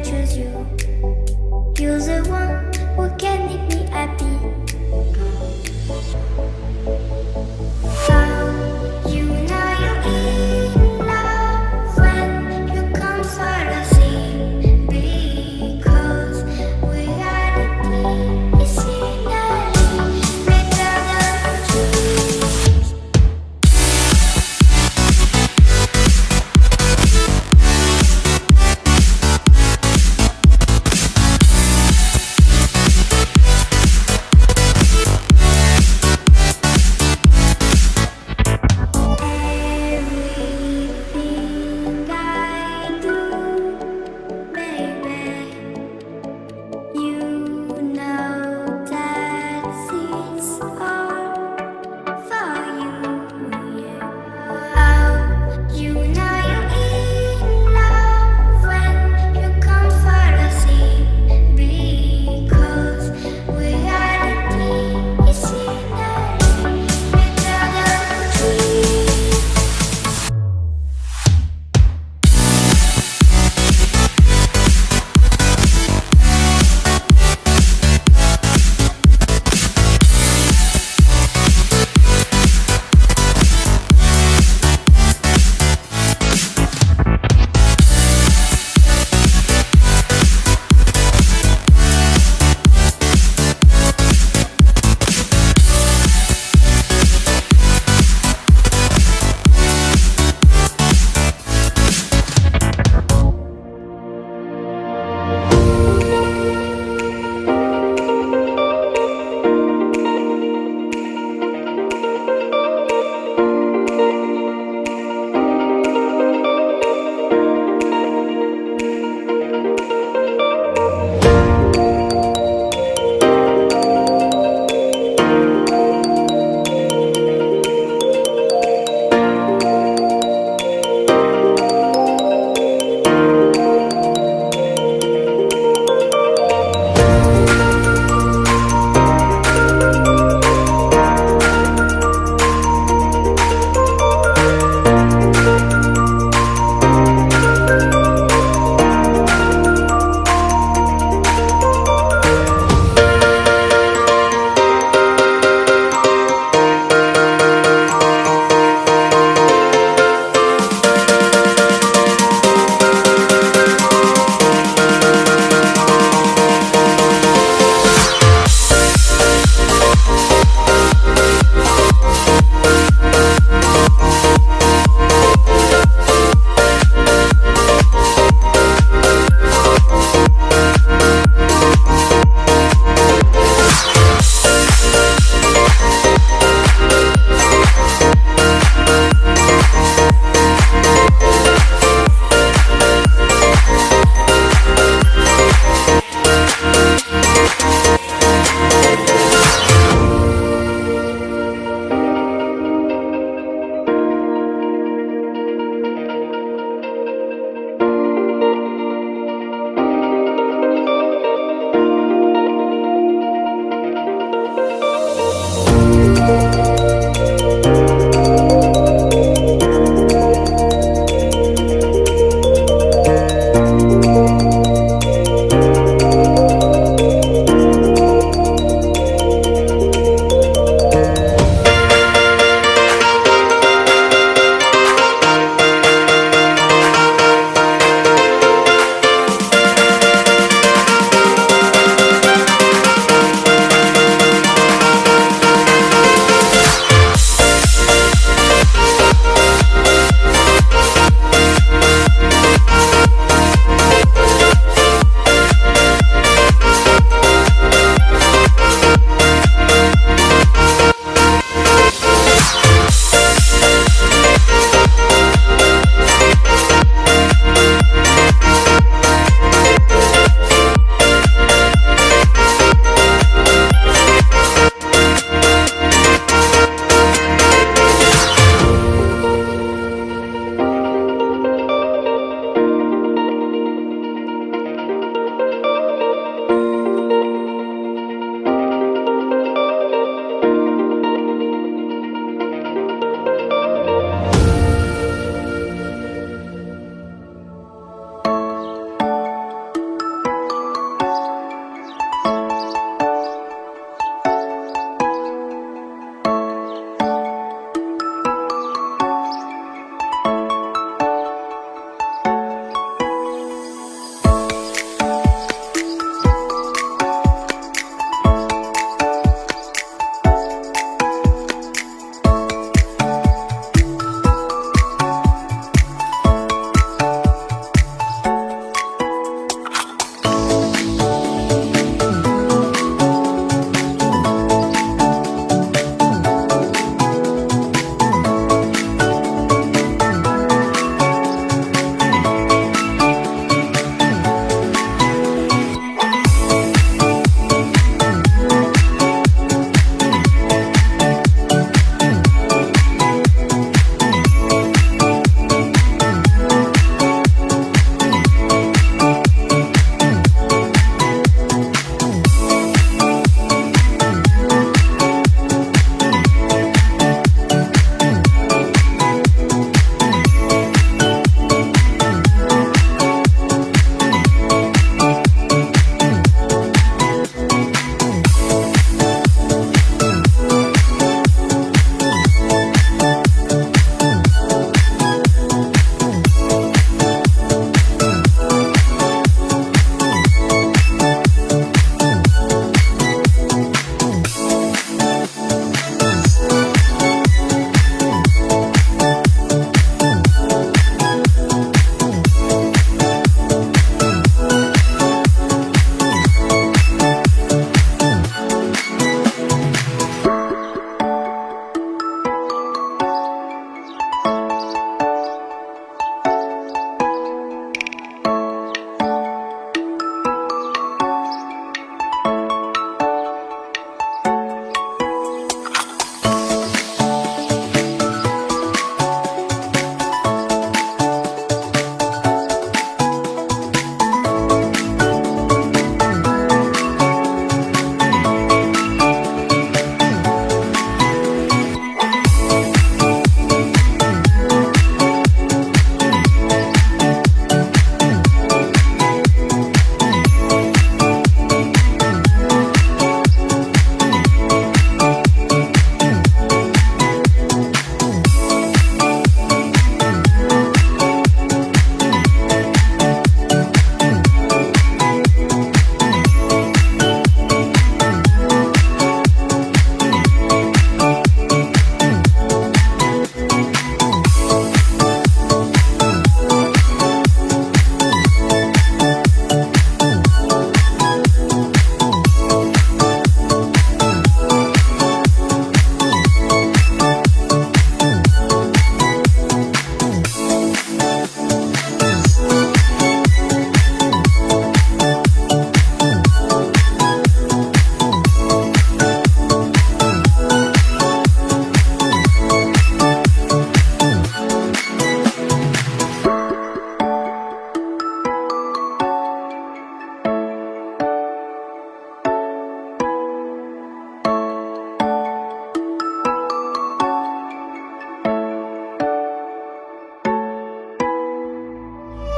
choose you. You're the one who can make me happy. How you know you're in love when you come for the same? Because reality is finally better than dreams.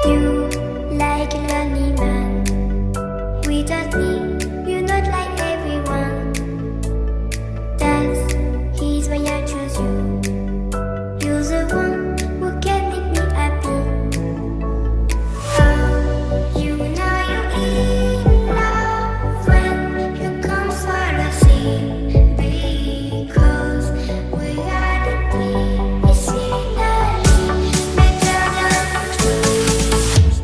You like a lonely man. Without me, you're not like everyone. That's why I choose you. You're the one who can make me happy. Oh, you know you're in love when you come for the sea. Because we are the scenery better than trees.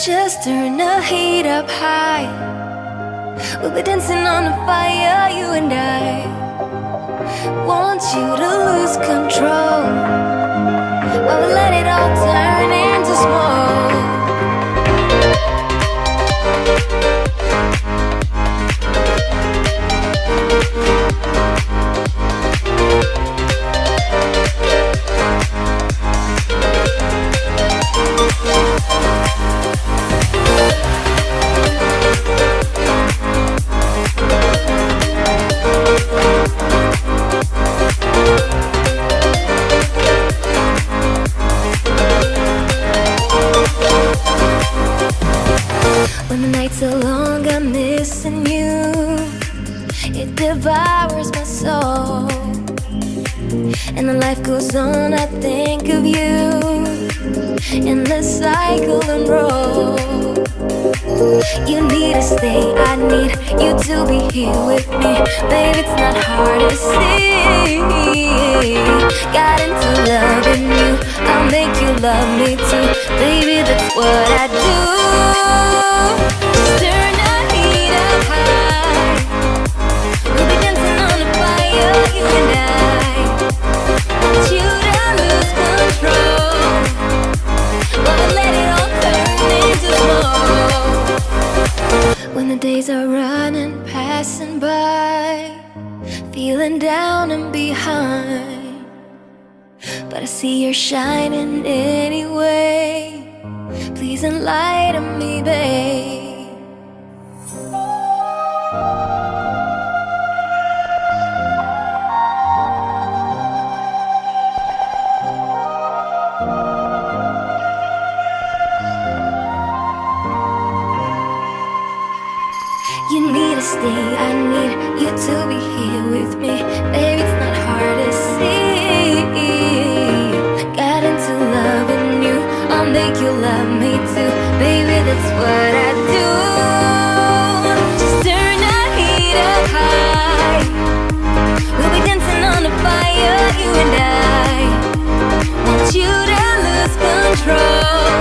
Just turn the heat up high. We'll be dancing on the fire, you and I. Want you to lose control, but we let it all turn into smoke. When the nights are long, I'm missing you. It devours my soul, and the life goes on, I think of you. In the cycle and roll. You need to stay, I need you to be here with me. Baby, it's not hard to see. Got into loving you, I'll make you love me too. Baby, that's what I do. Just turn the heat up high. We'll be dancing on the fire, you and I. Want you to lose control, but we'll let it all turn into smoke. When the days are running, passing by, feeling down and behind, but I see you're shining anyway. Please enlighten me, babe. You need to stay, I need you to be here with me. Baby, it's not hard to see. Got into loving you, I'll make you love me too. Baby, that's what I do. Just turn the heat up high. We'll be dancing on the fire, you and I. Want you to lose control,